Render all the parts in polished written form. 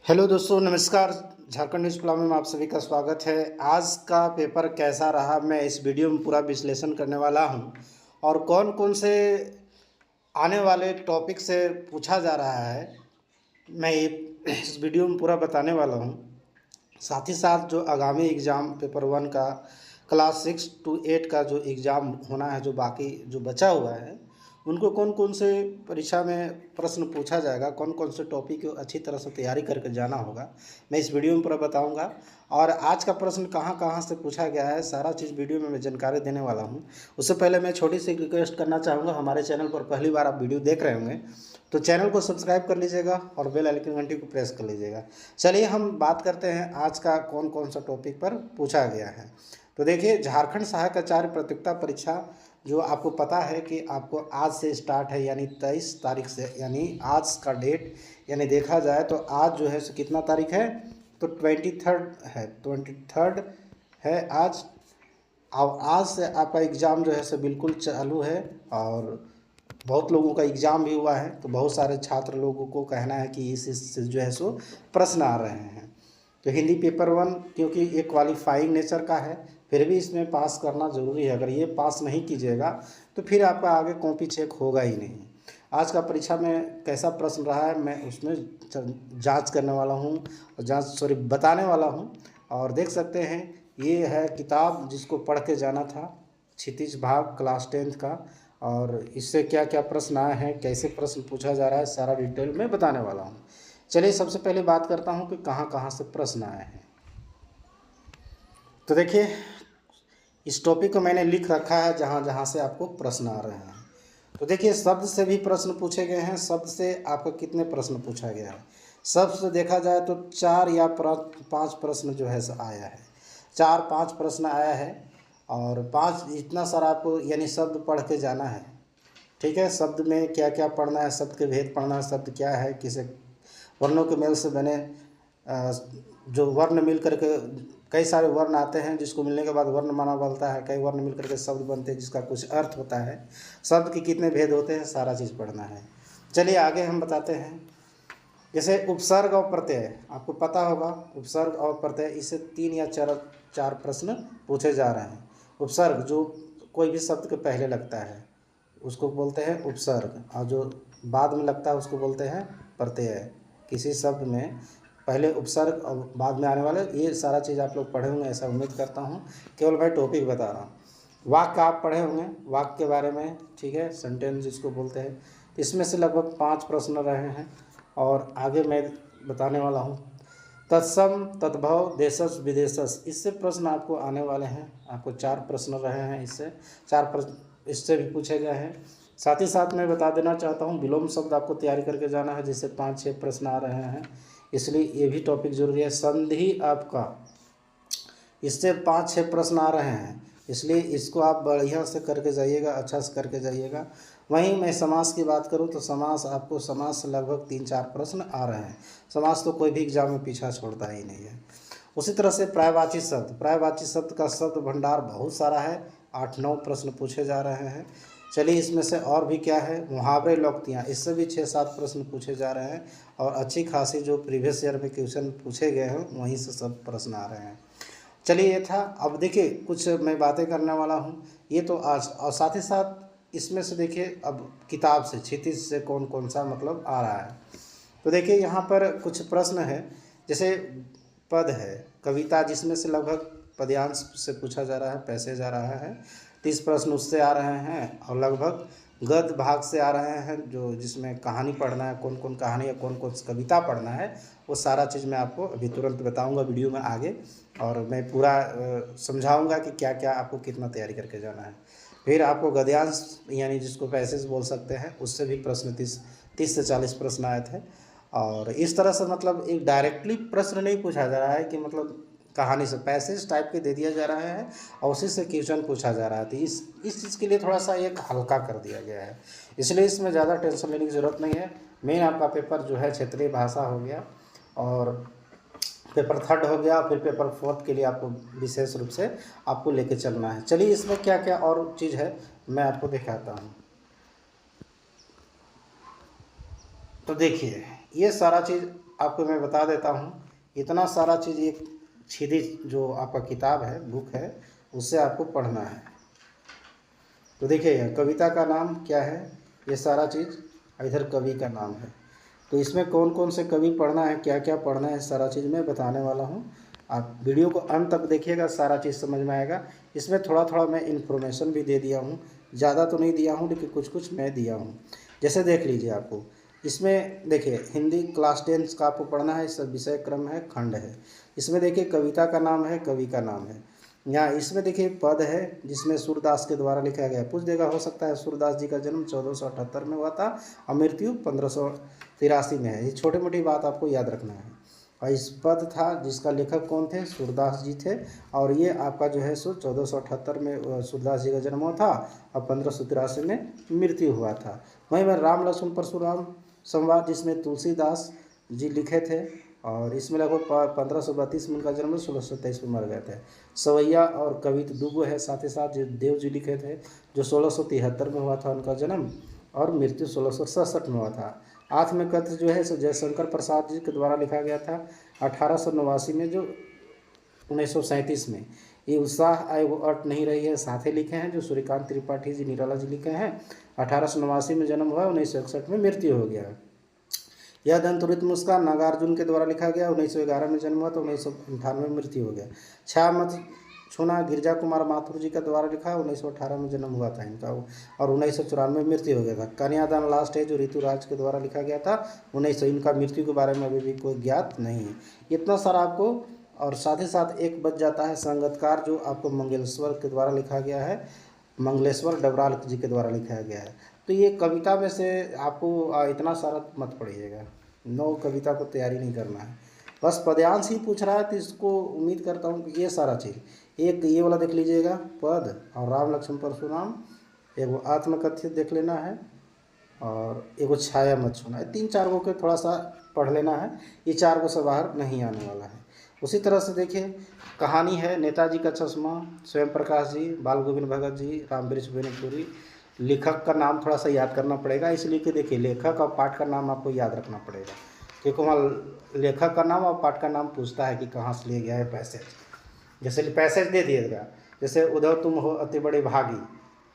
Hello दोस्तों, नमस्कार। Jharkhand news plan में आप सभी का स्वागत है। आज का पेपर कैसा रहा, मैं इस वीडियो में पूरा विश्लेषण करने वाला हूं और कौन कौन से आने वाले टॉपिक से पूछा जा रहा है, मैं ये इस वीडियो में पूरा बताने वाला हूं। साथ ही साथ जो आगामी एग्ज़ाम पेपर 1 का क्लास 6 to 8 का जो एग्ज़ाम होना है, जो बाकी जो बचा हुआ है, उनको कौन कौन से परीक्षा में प्रश्न पूछा जाएगा, कौन कौन से टॉपिक को अच्छी तरह से तैयारी करके जाना होगा, मैं इस वीडियो में पूरा बताऊंगा। और आज का प्रश्न कहां कहां से पूछा गया है, सारा चीज़ वीडियो में मैं जानकारी देने वाला हूं। उससे पहले मैं छोटी सी रिक्वेस्ट करना चाहूँगा, हमारे चैनल पर पहली बार आप वीडियो देख रहे होंगे तो चैनल को सब्सक्राइब कर लीजिएगा और बेल आइकन घंटी को प्रेस कर लीजिएगा। चलिए हम बात करते हैं आज का कौन कौन सा टॉपिक पर पूछा गया है। तो देखिए, झारखंड सहायक आचार्य प्रतियोगिता परीक्षा जो आपको पता है कि आपको आज से स्टार्ट है, यानी 23 तारीख से, यानी आज का डेट, यानी देखा जाए तो आज जो है सो कितना तारीख है, तो 23 है आज। और आज से आपका एग्ज़ाम जो है सो बिल्कुल चालू है और बहुत लोगों का एग्ज़ाम भी हुआ है। तो बहुत सारे छात्र लोगों को कहना है कि इससे जो है सो प्रश्न आ रहे हैं। तो हिंदी पेपर 1 क्योंकि ये क्वालिफाइंग नेचर का है, फिर भी इसमें पास करना ज़रूरी है। अगर ये पास नहीं कीजिएगा तो फिर आपका आगे कॉपी चेक होगा ही नहीं। आज का परीक्षा में कैसा प्रश्न रहा है, मैं उसमें जांच करने वाला हूँ, बताने वाला हूँ। और देख सकते हैं, ये है किताब जिसको पढ़ के जाना था, क्षितिज भाग क्लास 10th का। और इससे क्या क्या प्रश्न आए हैं, कैसे प्रश्न पूछा जा रहा है, सारा डिटेल में बताने वाला हूँ। चलिए सबसे पहले बात करता हूँ कि कहाँ कहाँ से प्रश्न आए हैं। तो देखिए, इस टॉपिक को मैंने लिख रखा है जहाँ जहाँ से आपको प्रश्न आ रहे हैं। तो देखिए, शब्द से भी प्रश्न पूछे गए हैं। शब्द से आपको कितने प्रश्न पूछा गया है, शब्द से देखा जाए तो 4 या 5 प्रश्न जो है आया है। 4-5 प्रश्न आया है और 5 इतना सारा आपको यानी शब्द पढ़ के जाना है। ठीक है, शब्द में क्या क्या पढ़ना है, शब्द के भेद पढ़ना है, शब्द क्या है, किसे वर्णों के मेल से बने, जो वर्ण मिल करके कई सारे वर्ण आते हैं जिसको मिलने के बाद वर्ण माना बनता है, कई वर्ण मिल करके शब्द बनते हैं जिसका कुछ अर्थ होता है, शब्द के कितने भेद होते हैं, सारा चीज़ पढ़ना है। चलिए आगे हम बताते हैं। जैसे उपसर्ग और प्रत्यय, आपको पता होगा उपसर्ग और प्रत्यय, इससे 3 या 4 प्रश्न पूछे जा रहे हैं। उपसर्ग जो कोई भी शब्द के पहले लगता है उसको बोलते हैं उपसर्ग, और जो बाद में लगता है उसको बोलते हैं प्रत्यय। किसी शब्द में पहले उपसर्ग और बाद में आने वाले, ये सारा चीज़ आप लोग पढ़े होंगे ऐसा उम्मीद करता हूँ। केवल मैं टॉपिक बता रहा हूँ। वाक्य आप पढ़े होंगे, वाक्य के बारे में, ठीक है, सेंटेंस जिसको बोलते हैं। इसमें से लगभग 5 प्रश्न रहे हैं और आगे मैं बताने वाला हूँ। तत्सम तद्भव देशस विदेशस, इससे प्रश्न आपको आने वाले हैं। आपको 4 प्रश्न रहे हैं, इससे 4 प्रश्न इससे भी पूछे गए हैं। साथ ही साथ मैं बता देना चाहता हूँ, विलोम शब्द आपको तैयारी करके जाना है, जिससे 5-6 प्रश्न आ रहे हैं, इसलिए ये भी टॉपिक जरूरी है। संधि आपका, इससे 5-6 प्रश्न आ रहे हैं, इसलिए इसको आप बढ़िया से करके जाइएगा, अच्छा से करके जाइएगा। वहीं मैं समास की बात करूं तो समास आपको, समास से लगभग 3-4 प्रश्न आ रहे हैं। समास तो कोई भी एग्जाम में पीछा छोड़ता ही नहीं है। उसी तरह से पर्यायवाची शब्द, पर्यायवाची शब्द का शब्द भंडार बहुत सारा है, 8-9 प्रश्न पूछे जा रहे हैं। चलिए इसमें से और भी क्या है, मुहावरे लोकोक्तियाँ, इससे भी 6-7 प्रश्न पूछे जा रहे हैं और अच्छी खासी जो प्रीवियस ईयर में क्वेश्चन पूछे गए हैं वहीं से सब प्रश्न आ रहे हैं। चलिए ये था। अब देखिए कुछ मैं बातें करने वाला हूँ, ये तो आज, और साथ ही साथ इसमें से देखिए अब किताब से क्षितिज से कौन कौन सा मतलब आ रहा है। तो देखिए यहाँ पर कुछ प्रश्न है, जैसे पद है, कविता, जिसमें से लगभग पद्यांश से पूछा जा रहा है, पैसेज आ रहा है। 30 प्रश्न उससे आ रहे हैं और लगभग गद्य भाग से आ रहे हैं, जो जिसमें कहानी पढ़ना है, कौन कौन कहानी या कौन कौन कविता पढ़ना है, वो सारा चीज़ मैं आपको अभी तुरंत बताऊंगा वीडियो में आगे। और मैं पूरा समझाऊंगा कि क्या क्या आपको कितना तैयारी करके जाना है। फिर आपको गद्यांश यानी जिसको पैसेज बोल सकते हैं, उससे भी प्रश्न 30 से 40 प्रश्न आए थे। और इस तरह से मतलब एक डायरेक्टली प्रश्न नहीं पूछा जा रहा है कि मतलब कहानी से, पैसेज टाइप के दे दिया जा रहा है और उसी से क्वेश्चन पूछा जा रहा है। तो इस चीज़ के लिए थोड़ा सा एक हल्का कर दिया गया है, इसलिए इसमें ज़्यादा टेंशन लेने की ज़रूरत नहीं है। मेन आपका पेपर जो है क्षेत्रीय भाषा हो गया और पेपर 3 हो गया, फिर पेपर 4 के लिए आपको विशेष रूप से आपको लेके चलना है। चलिए इसमें क्या क्या और चीज़ है मैं आपको दिखाता हूँ। तो देखिए ये सारा चीज़ आपको मैं बता देता हूँ, इतना सारा चीज़ एक सीधी जो आपका किताब है, बुक है, उससे आपको पढ़ना है। तो देखिए कविता का नाम क्या है, ये सारा चीज़ इधर कवि का नाम है। तो इसमें कौन कौन से कवि पढ़ना है, क्या क्या पढ़ना है, सारा चीज़ मैं बताने वाला हूँ। आप वीडियो को अंत तक देखिएगा, सारा चीज़ समझ में आएगा। इसमें थोड़ा थोड़ा मैं इन्फॉर्मेशन भी दे दिया हूँ, ज़्यादा तो नहीं दिया हूँ लेकिन कुछ कुछ मैं दिया हूँ। जैसे देख लीजिए, आपको इसमें देखिए हिंदी क्लास 10 का आपको पढ़ना है, सब विषय क्रम है, खंड है। इसमें देखिए कविता का नाम है, कवि का नाम है। यहाँ इसमें देखिए पद है जिसमें सूरदास के द्वारा लिखा गया। पूछ देगा, हो सकता है सूरदास जी का जन्म 1478 में हुआ था और मृत्यु 1583 में है। ये छोटी मोटी बात आपको याद रखना है। और इस पद था जिसका लेखक कौन थे, सूरदास जी थे। और ये आपका जो है सो 1478 में सूरदास जी का जन्म हुआ था और 1583 में मृत्यु हुआ था। वहीं पर राम लक्ष्मण परशुराम संवाद जिसमें तुलसीदास जी लिखे थे, और इसमें लगभग 1532 में उनका जन्म, 1627 में मर गए थे। सवैया और कवित दुगो है, साथ ही साथ जो देव जी लिखे थे, जो 1673 में हुआ था उनका जन्म, और मृत्यु 1667 में हुआ था। आत्मकथ्य जो है सो जयशंकर प्रसाद जी के द्वारा लिखा गया था 1889 में, जो 1937 में। ये उत्साह आए वो अट नहीं रही है, साथे लिखे हैं, जो सूर्यकांत त्रिपाठी जी निराला जी लिखे हैं। 1889 में जन्म हुआ, 1961 में मृत्यु हो गया। यह दंतुरित मुस्कान नागार्जुन के द्वारा लिखा गया, 1911 में जन्म हुआ तो 1998 में मृत्यु हो गया। छा मत छूना गिरजा कुमार माथुर जी के द्वारा लिखा, 1918 में जन्म हुआ था इनका, और 1994 में मृत्यु हो गया था। कन्यादान लास्ट है, जो ऋतुराज के द्वारा लिखा गया था 1900। इनका मृत्यु के बारे में अभी भी कोई ज्ञात नहीं है। इतना सारा आपको, और साथ ही साथ एक बच जाता है संगतकार, जो आपको मंगलेश्वर के द्वारा लिखा गया है, मंगलेश्वर डबराल जी के द्वारा लिखा गया है। तो ये कविता में से आपको इतना सारा मत पढ़िएगा, 9 कविता को तैयारी नहीं करना है, बस पद्यांश ही पूछ रहा है। तो इसको उम्मीद करता हूँ कि ये सारा चीज़, एक ये वाला देख लीजिएगा पद, और राम लक्ष्मण परशुराम, एगो आत्मकथ्य देख लेना है, और एगो छाया मत छूना है। 3-4 गो के थोड़ा सा पढ़ लेना है, ये 4 गो से बाहर नहीं आने वाला है। उसी तरह से देखिए कहानी है नेताजी का चश्मा, स्वयं प्रकाश जी, बाल गोविंद भगत जी, रामवृक्ष बेनीपुरी। लेखक का नाम थोड़ा सा याद करना पड़ेगा, इसलिए कि देखिए लेखक और पाठ का नाम आपको याद रखना पड़ेगा, क्योंकि वहाँ लेखक का नाम और पाठ का नाम पूछता है कि कहाँ से लिया गया है पैसेज। जैसे पैसेज दे दिएगा, जैसे उधर तुम हो अति बड़े भागी,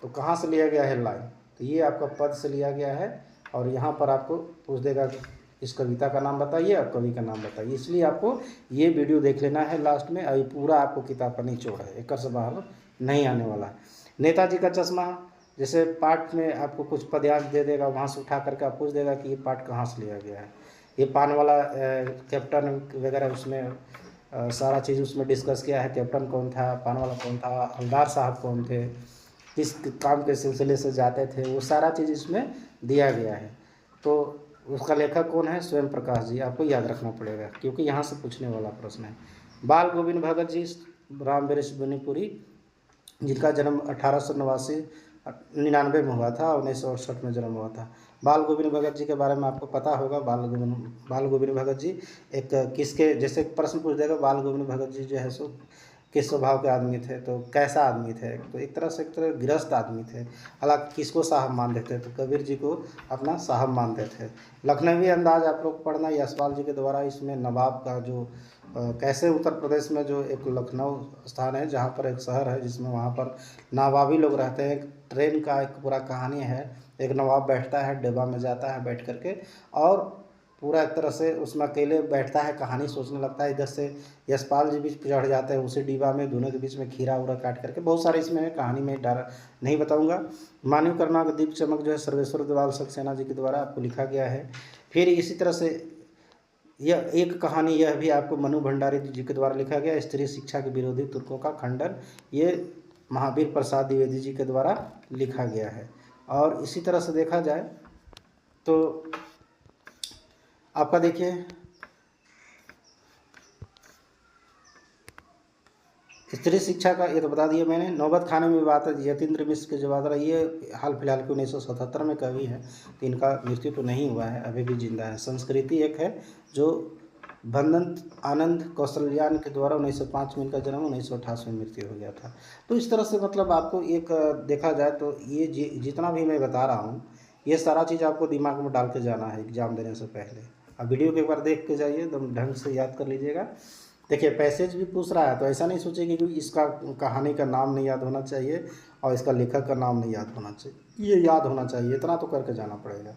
तो कहाँ से लिया गया है लाइन, तो ये आपका पद से लिया गया है। और यहाँ पर आपको पूछ देगा कि इस कविता का नाम बताइए और कवि का नाम बताइए। इसलिए आपको ये वीडियो देख लेना है लास्ट में, और ये पूरा आपको किताब का निचोड़ है, एक से बाहर नहीं आने वाला है। नेताजी का चश्मा, जैसे पाठ में आपको कुछ पद्यांश दे देगा, वहाँ से उठा करके आप पूछ देगा कि ये पाठ कहाँ से लिया गया है। ये पान वाला कैप्टन वगैरह, उसमें सारा चीज़ उसमें डिस्कस किया है। कैप्टन कौन था, पान वाला कौन था, हवलदार साहब कौन थे, किस काम के सिलसिले से जाते थे, वो सारा चीज़ इसमें दिया गया है। तो उसका लेखक कौन है, स्वयं प्रकाश जी, आपको याद रखना पड़ेगा, क्योंकि यहाँ से पूछने वाला प्रश्न है। बाल गोविंद भगत जी, रामवृक्ष बेनीपुरी, जिनका जन्म 1899 में हुआ था, 1968 में जन्म हुआ था। बाल गोविंद भगत जी के बारे में आपको पता होगा। बाल गोविंद भगत जी एक किसके, जैसे प्रश्न पूछ देगा, बाल गोविंद भगत जी जो है सो किस स्वभाव के आदमी थे, तो कैसा आदमी थे, तो एक तरह गृहस्थ आदमी थे। हालांकि किसको साहब मानते थे, तो कबीर जी को अपना साहब मानते थे। लखनवी अंदाज आप लोग पढ़ना, यशपाल जी के द्वारा। इसमें नवाब का जो कैसे उत्तर प्रदेश में जो एक लखनऊ स्थान है, जहाँ पर एक शहर है जिसमें वहाँ पर नवाबी लोग रहते हैं। एक ट्रेन का एक पूरा कहानी है, एक नवाब बैठता है, डिब्बा में जाता है बैठ करके, और पूरा एक तरह से उसमें अकेले बैठता है, कहानी सोचने लगता है। इधर से यशपाल जी भी चढ़ जाते हैं उसी डिब्बा में, दोनों के बीच में खीरा उरा काट करके, बहुत सारे इसमें है, कहानी में डारा नहीं बताऊंगा। मानव करना का दीप चमक जो है सर्वेश्वर देवाल सक्सेना जी के द्वारा आपको लिखा गया है। फिर इसी तरह से यह एक कहानी, यह भी आपको मनु भंडारी जी के द्वारा लिखा गया, स्त्री शिक्षा के विरोधी तुर्कों का खंडन। ये महावीर प्रसाद द्विवेदी जी के द्वारा लिखा गया है। और इसी तरह से देखा जाए तो आपका देखिए स्त्री शिक्षा का ये तो बता दिया मैंने। नौबत खाने में बात है यतीन्द्र मिश्र के जो बात रही, ये हाल फिलहाल के 1977 में कवि है, तो इनका मृत्यु तो नहीं हुआ है, अभी भी जिंदा है। संस्कृति एक है जो भंदंत आनंद कौशल्यान के द्वारा 1905 में इनका जन्म, 1988 में मृत्यु हो गया था। तो इस तरह से मतलब आपको एक देखा जाए तो ये जितना भी मैं बता रहा हूँ, ये सारा चीज़ आपको दिमाग में डाल के जाना है एग्जाम देने से पहले। अब वीडियो को एक बार देख के जाइए, एकदम ढंग से याद कर लीजिएगा। देखिए पैसेज भी पूछ रहा है तो ऐसा नहीं सोचिए कि इसका कहानी का नाम नहीं याद होना चाहिए और इसका लेखक का नाम नहीं याद होना चाहिए, ये याद होना चाहिए, इतना तो करके जाना पड़ेगा।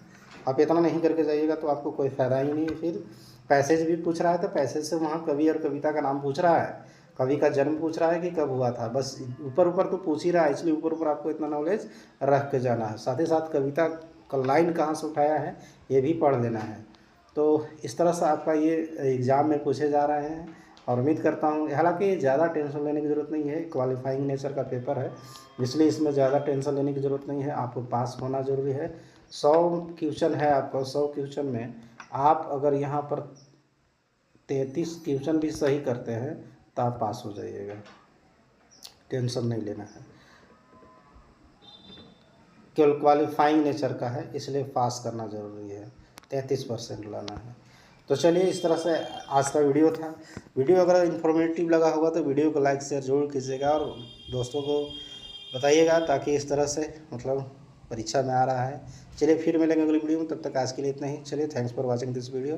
आप इतना नहीं करके जाइएगा तो आपको कोई फ़ायदा ही नहीं। फिर पैसेज भी पूछ रहा है तो पैसेज से वहाँ कवि और कविता का नाम पूछ रहा है, कवि का जन्म पूछ रहा है कि कब हुआ था, बस ऊपर ऊपर तो पूछ ही रहा है, इसलिए ऊपर ऊपर आपको इतना नॉलेज रख के जाना है। साथ ही साथ कविता का लाइन कहाँ से उठाया है ये भी पढ़ लेना है। तो इस तरह से आपका ये एग्ज़ाम में पूछे जा रहे हैं और उम्मीद करता हूँ, हालांकि ज़्यादा टेंशन लेने की ज़रूरत नहीं है, क्वालिफाइंग नेचर का पेपर है इसलिए इसमें ज़्यादा टेंशन लेने की ज़रूरत नहीं है। आपको पास होना ज़रूरी है। 100 क्वेश्चन है आपका, 100 क्वेश्चन में आप अगर यहाँ पर 33 क्वेश्चन भी सही करते हैं तो आप पास हो जाइएगा, टेंशन नहीं लेना है। केवल क्वालिफाइंग नेचर का है इसलिए पास करना ज़रूरी है, 33% लाना है। तो चलिए इस तरह से आज का वीडियो था। वीडियो अगर इन्फॉर्मेटिव लगा होगा तो वीडियो को लाइक शेयर जरूर कीजिएगा और दोस्तों को बताइएगा, ताकि इस तरह से मतलब परीक्षा में आ रहा है। चलिए फिर मिलेंगे अगली वीडियो में, तब तक आज के लिए इतना ही। चलिए, thanks for watching this video.